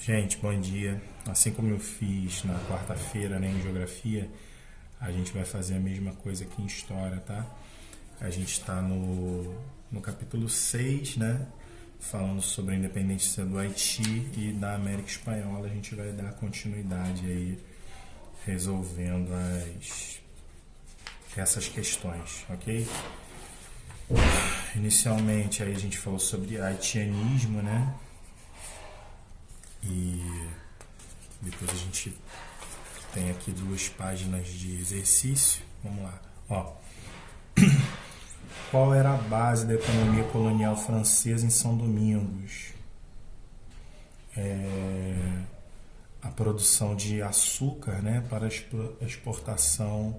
Gente, bom dia. Assim como eu fiz na quarta-feira, né, em geografia, a gente vai fazer a mesma coisa aqui em história, tá? A gente está no capítulo 6, né? Falando sobre a independência do Haiti e da América Espanhola. A gente vai dar continuidade aí, resolvendo essas questões, ok? Inicialmente aí a gente falou sobre haitianismo, né? E depois a gente tem aqui duas páginas de exercício. Vamos lá. Ó, qual era a base da economia colonial francesa em São Domingos? A produção de açúcar, né, para exportação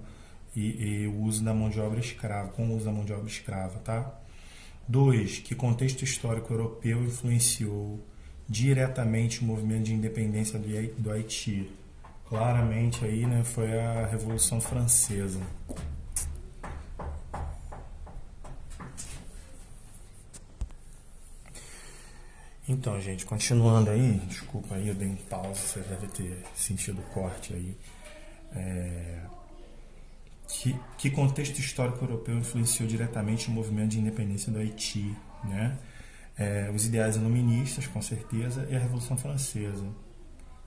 e o uso da mão de obra escrava, com o uso da mão de obra escrava, tá? 2. Que contexto histórico europeu influenciou diretamente o movimento de independência do Haiti? Claramente aí, né, foi a Revolução Francesa. Então, gente, continuando aí, desculpa aí, eu dei um pause, você deve ter sentido o corte aí. Que contexto histórico europeu influenciou diretamente o movimento de independência do Haiti, né? Os ideais iluministas, com certeza, e a Revolução Francesa,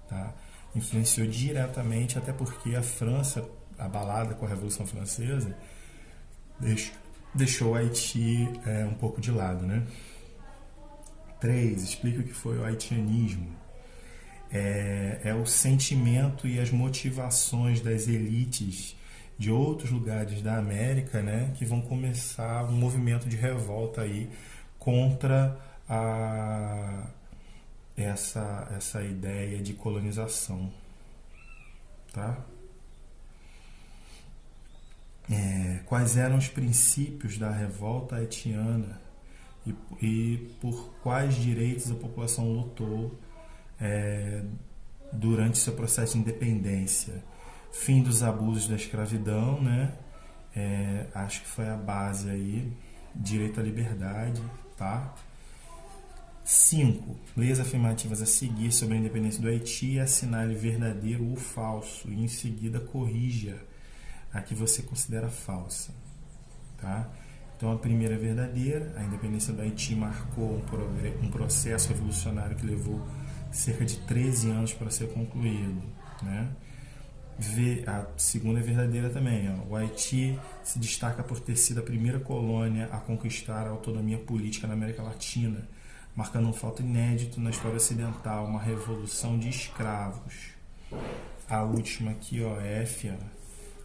tá? Influenciou diretamente, até porque a França, abalada com a Revolução Francesa, deixou o Haiti um pouco de lado, né? 3. Explica o que foi o haitianismo. É o sentimento e as motivações das elites de outros lugares da América, né, que vão começar um movimento de revolta aí contra essa ideia de colonização, tá? Quais eram os princípios da revolta haitiana e por quais direitos a população lutou é, durante seu processo de independência? Fim dos abusos da escravidão, né? Acho que foi a base aí. Direito à liberdade, tá? 5. Leia as afirmativas a seguir sobre a independência do Haiti e assinale verdadeiro ou falso. E em seguida corrija a que você considera falsa, tá? Então a primeira é verdadeira. A independência do Haiti marcou um processo revolucionário que levou cerca de 13 anos para ser concluído, né? A segunda é verdadeira também. Ó. O Haiti se destaca por ter sido a primeira colônia a conquistar a autonomia política na América Latina, marcando um fato inédito na história ocidental, uma revolução de escravos. A última aqui, ó, F,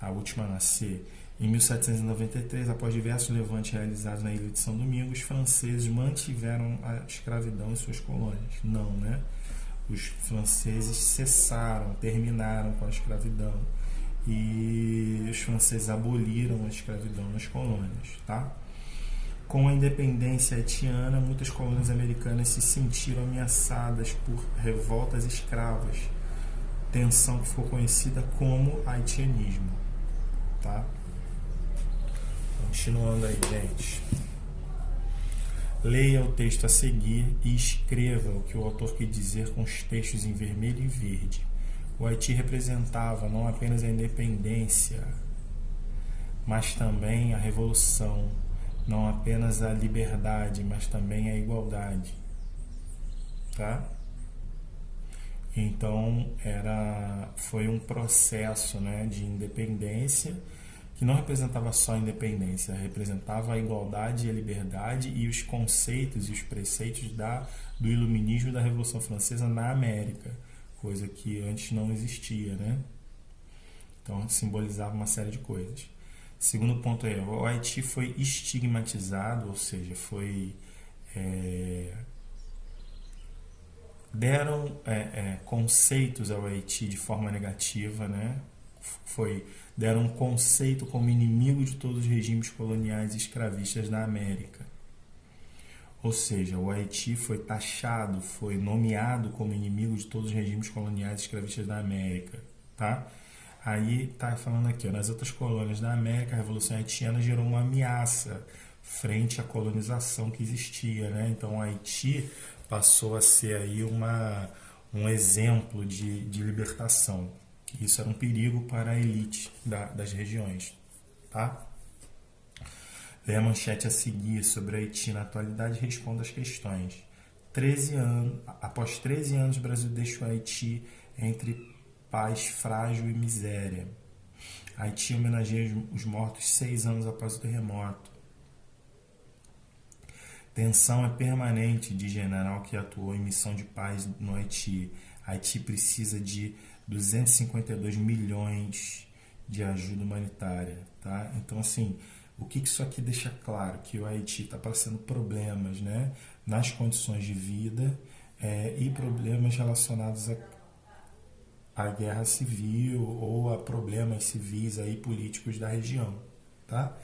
a última na C. Em 1793, após diversos levantes realizados na ilha de São Domingos, os franceses mantiveram a escravidão em suas colônias. Não, né? Os franceses terminaram com a escravidão e os franceses aboliram a escravidão nas colônias, tá? Com a independência haitiana, muitas colônias americanas se sentiram ameaçadas por revoltas escravas, tensão que ficou conhecida como haitianismo, tá? Continuando aí, gente. Leia o texto a seguir e escreva o que o autor quer dizer com os textos em vermelho e verde. O Haiti representava não apenas a independência, mas também a revolução, não apenas a liberdade, mas também a igualdade, tá? Então foi um processo, né, de independência que não representava só a independência, representava a igualdade e a liberdade e os conceitos e os preceitos do iluminismo e da Revolução Francesa na América, coisa que antes não existia, né? Então simbolizava uma série de coisas. Segundo ponto é, o Haiti foi estigmatizado, ou seja, deram conceitos ao Haiti de forma negativa, né? Deram um conceito como inimigo de todos os regimes coloniais e escravistas da América. Ou seja, o Haiti foi taxado, foi nomeado como inimigo de todos os regimes coloniais e escravistas da América, tá? Aí tá falando aqui, ó, nas outras colônias da América, a Revolução Haitiana gerou uma ameaça frente à colonização que existia, né? Então o Haiti passou a ser aí um exemplo de libertação. Isso era um perigo para a elite das regiões. Tá? Leia a manchete a seguir sobre Haiti na atualidade e responda as questões. Após 13 anos, o Brasil deixa o Haiti entre paz frágil e miséria. Haiti homenageia os mortos 6 anos após o terremoto. Tensão é permanente, diz general que atuou em missão de paz no Haiti. Haiti precisa de 252 milhões de ajuda humanitária. Tá? Então, assim, o que isso aqui deixa claro? Que o Haiti está passando problemas, né, nas condições de vida e problemas relacionados à guerra civil ou a problemas civis aí, políticos da região. Tá?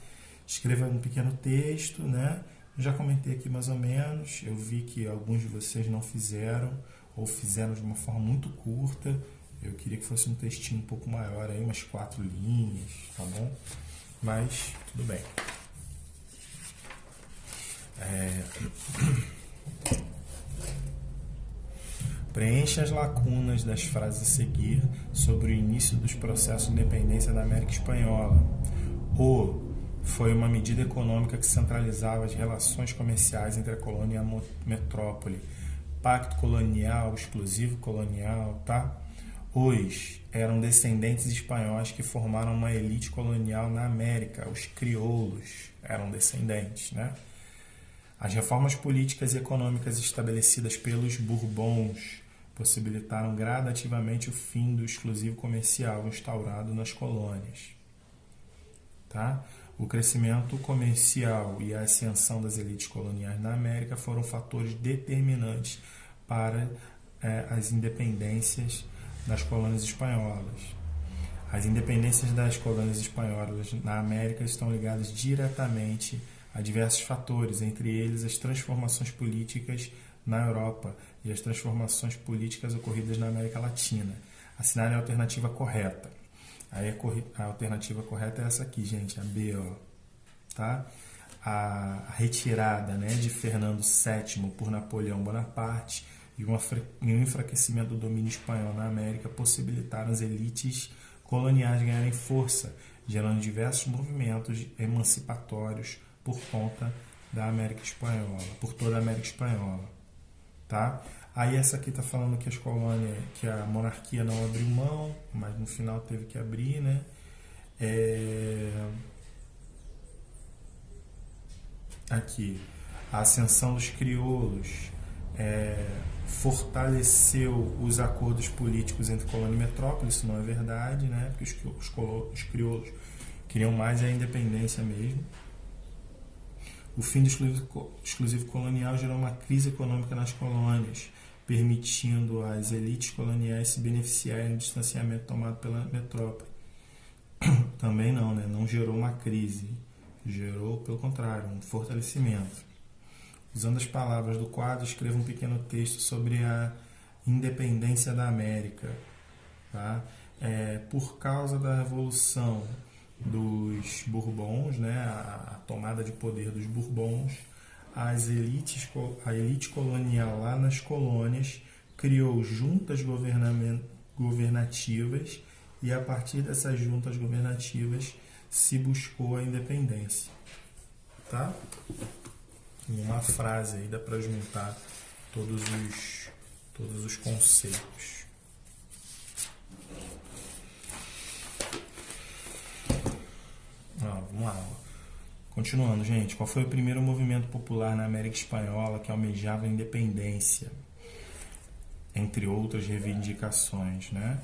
Escreva um pequeno texto, né? Já comentei aqui mais ou menos, eu vi que alguns de vocês não fizeram ou fizeram de uma forma muito curta. Eu queria que fosse um textinho um pouco maior, aí, umas 4 linhas, tá bom? Mas tudo bem. Preencha as lacunas das frases a seguir sobre o início dos processos de independência da América Espanhola. Foi uma medida econômica que centralizava as relações comerciais entre a colônia e a metrópole. Pacto colonial, exclusivo colonial, tá? Os eram descendentes espanhóis que formaram uma elite colonial na América. Os crioulos eram descendentes, né? As reformas políticas e econômicas estabelecidas pelos Bourbons possibilitaram gradativamente o fim do exclusivo comercial instaurado nas colônias. Tá? O crescimento comercial e a ascensão das elites coloniais na América foram fatores determinantes para as independências das colônias espanholas. As independências das colônias espanholas na América estão ligadas diretamente a diversos fatores, entre eles as transformações políticas na Europa e as transformações políticas ocorridas na América Latina. Assinale a alternativa correta. Aí a alternativa correta é essa aqui, gente, a B, ó, tá? A retirada, né, de Fernando VII por Napoleão Bonaparte e um enfraquecimento do domínio espanhol na América possibilitaram as elites coloniais ganharem força, gerando diversos movimentos emancipatórios por conta da América Espanhola, por toda a América Espanhola, tá? Aí essa aqui está falando que as colônias, que a monarquia não abriu mão, mas no final teve que abrir, né? Aqui, a ascensão dos crioulos fortaleceu os acordos políticos entre colônia e metrópole. Isso não é verdade, né? Porque os crioulos queriam mais a independência mesmo. O fim do exclusivo colonial gerou uma crise econômica nas colônias, permitindo às elites coloniais se beneficiarem do distanciamento tomado pela metrópole. Também não, né? Não gerou uma crise, gerou, pelo contrário, um fortalecimento. Usando as palavras do quadro, escreva um pequeno texto sobre a independência da América. Tá? Por causa da Revolução dos Bourbons, né? A tomada de poder dos Bourbons, a elite colonial lá nas colônias criou juntas governativas e a partir dessas juntas governativas se buscou a independência. Tá? Em uma frase aí dá para juntar todos os conceitos. Vamos lá. Continuando, gente. Qual foi o primeiro movimento popular na América Espanhola que almejava a independência? Entre outras reivindicações, né?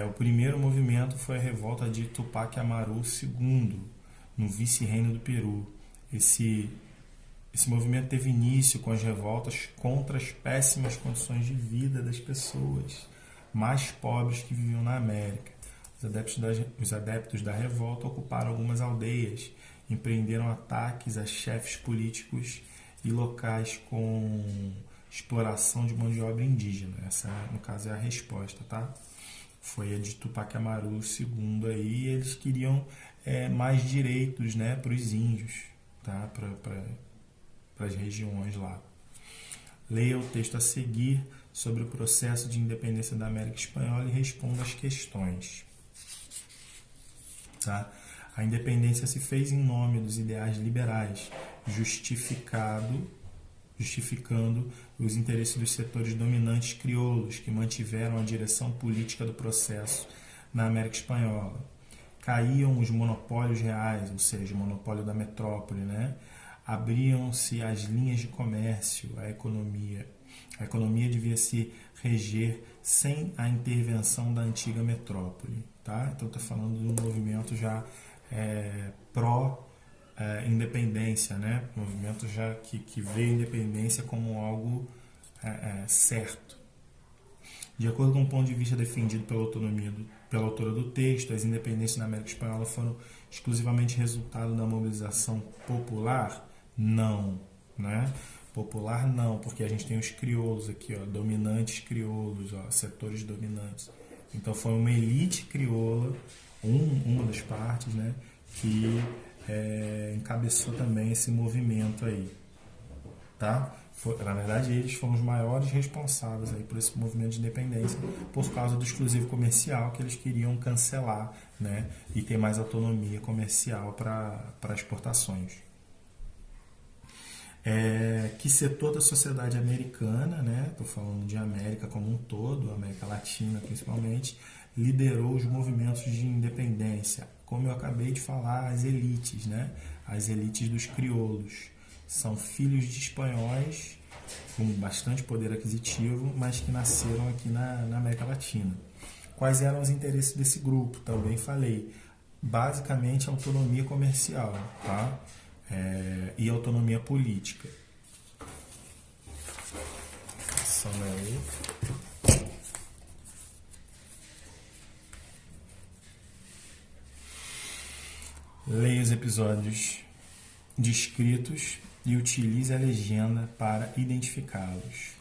O primeiro movimento foi a revolta de Tupac Amaru II, no vice-reino do Peru. Esse movimento teve início com as revoltas contra as péssimas condições de vida das pessoas mais pobres que viviam na América. Os adeptos da revolta ocuparam algumas aldeias, empreenderam ataques a chefes políticos e locais com exploração de mão de obra indígena. Essa, no caso, é a resposta, tá? Foi a de Tupac Amaru II aí, e eles queriam mais direitos, né, para os índios, tá? Para as regiões lá. Leia o texto a seguir sobre o processo de independência da América Espanhola e responda as questões. Tá? A independência se fez em nome dos ideais liberais, justificando os interesses dos setores dominantes crioulos que mantiveram a direção política do processo na América Espanhola. Caíam os monopólios reais, ou seja, o monopólio da metrópole, né? Abriam-se as linhas de comércio, a economia. A economia devia se reger sem a intervenção da antiga metrópole. Tá? Então está falando de um movimento já pró-independência, né? Movimento já que vê a independência como algo certo. De acordo com o ponto de vista defendido pela autora do texto, as independências na América Espanhola foram exclusivamente resultado da mobilização popular? Não, né? Popular não, porque a gente tem os crioulos aqui, ó, dominantes crioulos, ó, setores dominantes. Então foi uma elite crioula, uma das partes, né, que encabeçou também esse movimento aí, tá? Na verdade, eles foram os maiores responsáveis aí por esse movimento de independência, por causa do exclusivo comercial que eles queriam cancelar, né, e ter mais autonomia comercial para exportações. Que setor da sociedade americana, né, estou falando de América como um todo, América Latina principalmente, liderou os movimentos de independência? Como eu acabei de falar, as elites, né, as elites dos crioulos. São filhos de espanhóis com bastante poder aquisitivo, mas que nasceram aqui na América Latina. Quais eram os interesses desse grupo? Também falei. Basicamente, autonomia comercial, tá? E autonomia política. Passando aí. Leia os episódios descritos e utilize a legenda para identificá-los.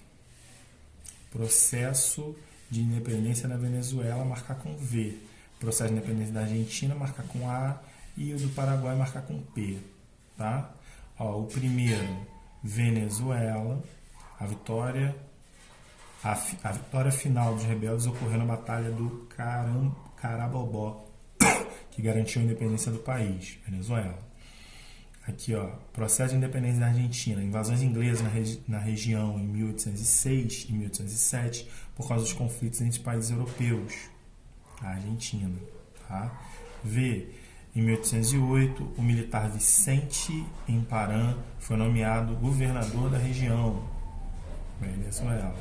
Processo de independência da Venezuela, marcar com V. Processo de independência da Argentina, marcar com A. E o do Paraguai, marcar com P. Tá? Ó, o primeiro, Venezuela. A vitória final dos rebeldes ocorreu na Batalha do Carabobo, que garantiu a independência do país, Venezuela. Aqui, ó, processo de independência da Argentina, invasões inglesas na região em 1806 e 1807 por causa dos conflitos entre países europeus, a Argentina. Tá? V. Em 1808, o militar Vicente Emparan foi nomeado governador da região, Venezuela.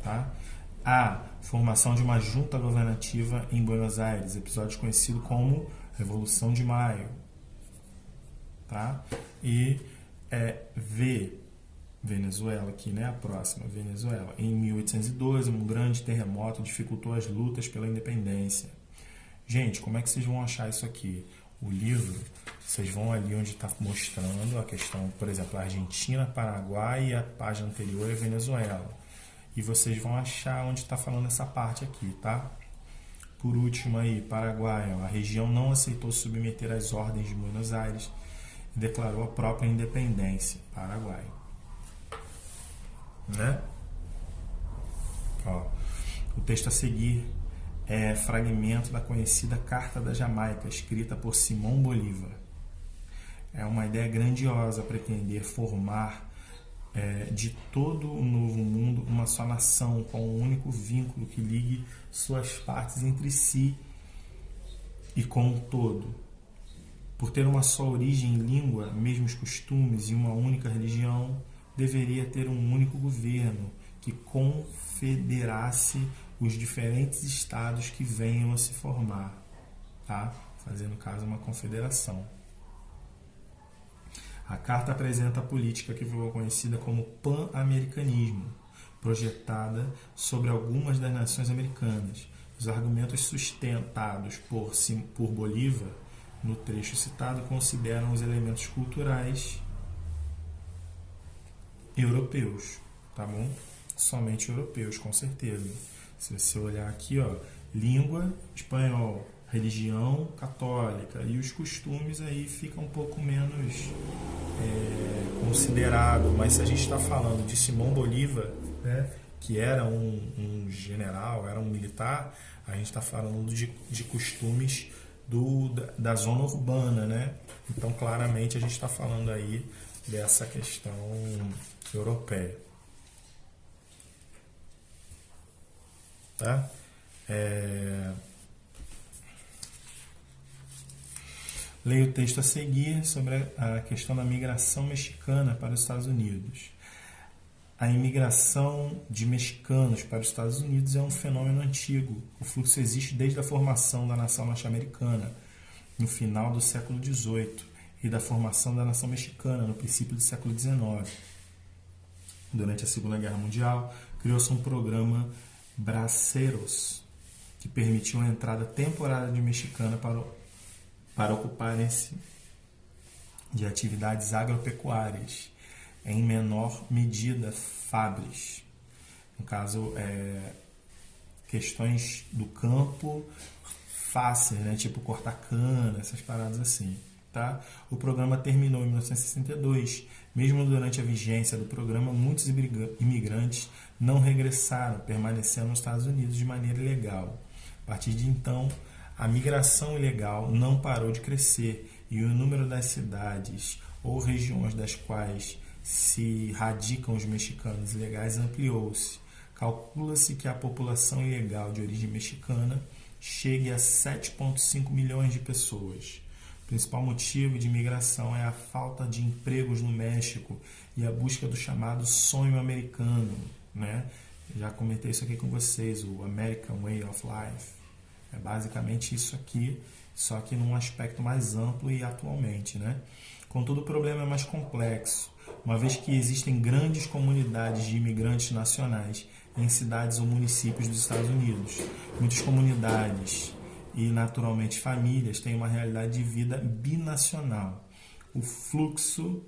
Tá? A. Formação de uma junta governativa em Buenos Aires, episódio conhecido como Revolução de Maio. Tá? E V. Venezuela, aqui, né? A próxima, Venezuela. Em 1812, um grande terremoto dificultou as lutas pela independência. Gente, como é que vocês vão achar isso aqui? O livro, vocês vão ali onde está mostrando a questão, por exemplo, a Argentina, Paraguai, e a página anterior é Venezuela. E vocês vão achar onde está falando essa parte aqui, tá? Por último aí, Paraguai, ó, a região não aceitou submeter às ordens de Buenos Aires e declarou a própria independência, Paraguai. Né? Ó, o texto a seguir é fragmento da conhecida Carta da Jamaica, escrita por Simão Bolívar. É uma ideia grandiosa pretender formar de todo o novo mundo uma só nação, com um único vínculo que ligue suas partes entre si e com o todo. Por ter uma só origem e língua, mesmos costumes e uma única religião, deveria ter um único governo que confederasse os diferentes estados que venham a se formar, tá? Fazendo caso uma confederação. A carta apresenta a política que foi conhecida como pan-americanismo, projetada sobre algumas das nações americanas. Os argumentos sustentados por Bolívar no trecho citado consideram os elementos culturais europeus, tá bom? Somente europeus, com certeza. Se você olhar aqui, ó, língua, espanhol, religião católica, e os costumes aí ficam um pouco menos considerado, mas se a gente está falando de Simão Bolívar, né, que era um general, era um militar, a gente está falando de costumes da zona urbana, né? Então, claramente, a gente está falando aí dessa questão europeia. Tá? Leio o texto a seguir sobre a questão da migração mexicana para os Estados Unidos. A imigração de mexicanos para os Estados Unidos é um fenômeno antigo. O fluxo existe desde a formação da nação norte-americana, no final do século XVIII, e da formação da nação mexicana, no princípio do século XIX. Durante a Segunda Guerra Mundial, criou-se um programa Braceros, que permitiu a entrada temporária de mexicanos para ocuparem-se de atividades agropecuárias, em menor medida fabris. No caso, questões do campo fáceis, né? Tipo cortar cana, essas paradas assim. Tá? O programa terminou em 1962. Mesmo durante a vigência do programa, muitos imigrantes não regressaram, permanecendo nos Estados Unidos de maneira ilegal. A partir de então, a migração ilegal não parou de crescer e o número das cidades ou regiões das quais se radicam os mexicanos ilegais ampliou-se. Calcula-se que a população ilegal de origem mexicana chegue a 7,5 milhões de pessoas. O principal motivo de imigração é a falta de empregos no México e a busca do chamado sonho americano, né? Já comentei isso aqui com vocês, o American Way of Life. É basicamente isso aqui, só que num aspecto mais amplo e atualmente, né? Contudo, o problema é mais complexo, uma vez que existem grandes comunidades de imigrantes nacionais em cidades ou municípios dos Estados Unidos. Muitas comunidades e, naturalmente, famílias têm uma realidade de vida binacional. O fluxo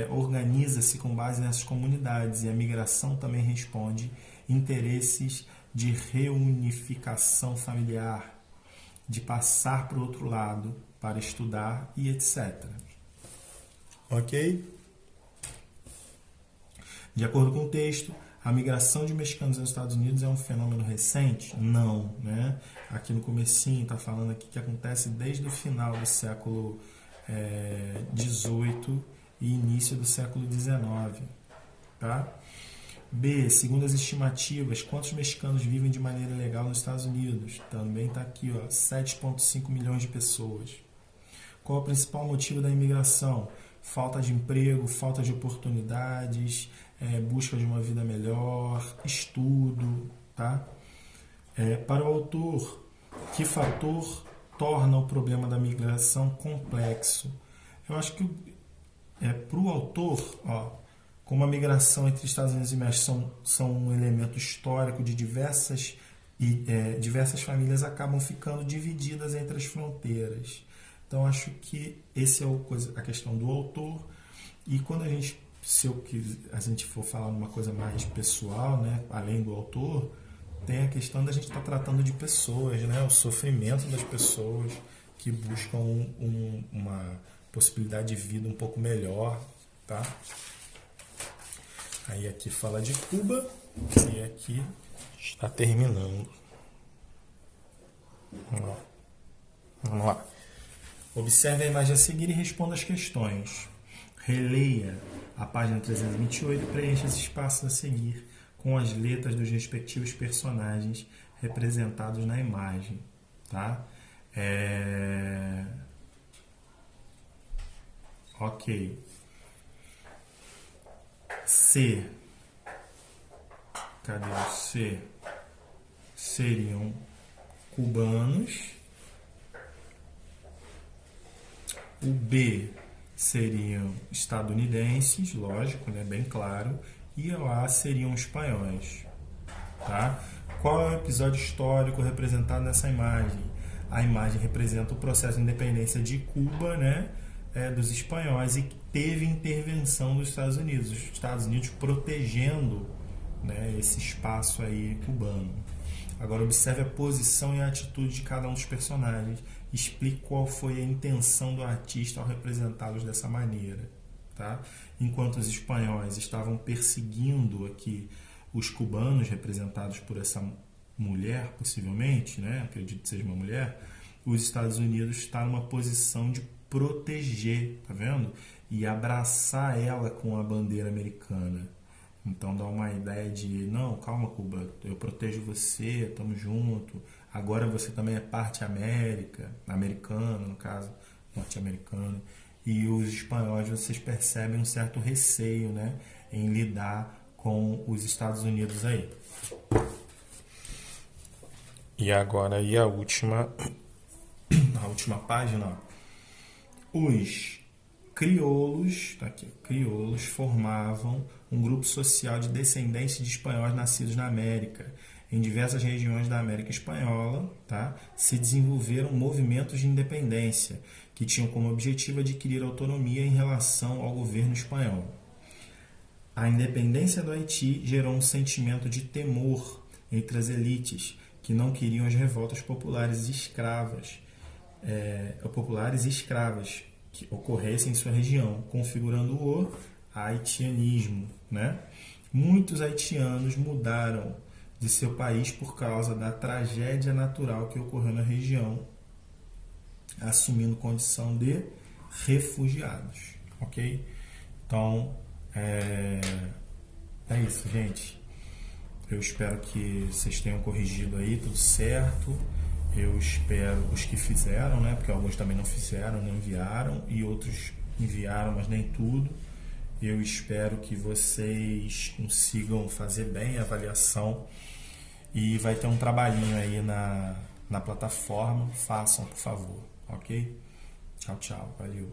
organiza-se com base nessas comunidades e a migração também responde interesses de reunificação familiar, de passar para o outro lado para estudar e etc. Ok? De acordo com o texto, a migração de mexicanos aos Estados Unidos é um fenômeno recente? Não, né? Aqui no comecinho está falando aqui que acontece desde o final do século XVIII e início do século XIX, tá? B, segundo as estimativas, quantos mexicanos vivem de maneira ilegal nos Estados Unidos? Também está aqui, 7,5 milhões de pessoas. Qual é o principal motivo da imigração? Falta de emprego, falta de oportunidades, busca de uma vida melhor, estudo, tá? Para o autor, que fator torna o problema da migração complexo? Eu acho que para o autor, como a migração entre Estados Unidos e México são um elemento histórico de diversas famílias acabam ficando divididas entre as fronteiras. Então, acho que esse é a questão do autor. E quando a gente for falar uma coisa mais pessoal, né, além do autor, tem a questão da gente estar tratando de pessoas, né, o sofrimento das pessoas que buscam uma possibilidade de vida um pouco melhor, tá? Aí aqui fala de Cuba e aqui está terminando. Vamos lá. Observe a imagem a seguir e responda as questões. Releia a página 328 e preencha esse espaço a seguir com as letras dos respectivos personagens representados na imagem. Tá? Ok. C. Cadê o C? Seriam cubanos. O B seriam estadunidenses, lógico, né, bem claro. E o A seriam espanhóis. Tá? Qual é o episódio histórico representado nessa imagem? A imagem representa o processo de independência de Cuba, né, dos espanhóis, e que teve intervenção dos Estados Unidos. Os Estados Unidos protegendo, né, esse espaço aí cubano. Agora observe a posição e a atitude de cada um dos personagens. Explique qual foi a intenção do artista ao representá-los dessa maneira. tá? Enquanto os espanhóis estavam perseguindo aqui os cubanos, representados por essa mulher, possivelmente, né? Acredito que seja uma mulher, os Estados Unidos estão numa posição de proteger, tá vendo? E abraçar ela com a bandeira americana. Então dá uma ideia de, não, calma Cuba, eu protejo você, estamos junto, agora você também é parte americana, no caso, norte-americana. E os espanhóis, vocês percebem um certo receio, né, em lidar com os Estados Unidos aí. E agora aí a última página, ó. Os crioulos, tá aqui, crioulos formavam um grupo social de descendentes de espanhóis nascidos na América. Em diversas regiões da América Espanhola, tá, se desenvolveram movimentos de independência que tinham como objetivo adquirir autonomia em relação ao governo espanhol. A independência do Haiti gerou um sentimento de temor entre as elites que não queriam as revoltas populares e escravas que ocorressem em sua região, configurando o haitianismo, né? Muitos haitianos mudaram de seu país por causa da tragédia natural que ocorreu na região, assumindo condição de refugiados, ok? Então, é isso, gente. Eu espero que vocês tenham corrigido aí, tudo certo. Eu espero os que fizeram, né? Porque alguns também não fizeram, não enviaram, e outros enviaram, mas nem tudo. Eu espero que vocês consigam fazer bem a avaliação e vai ter um trabalhinho aí na plataforma. Façam, por favor, ok? Tchau, tchau. Valeu.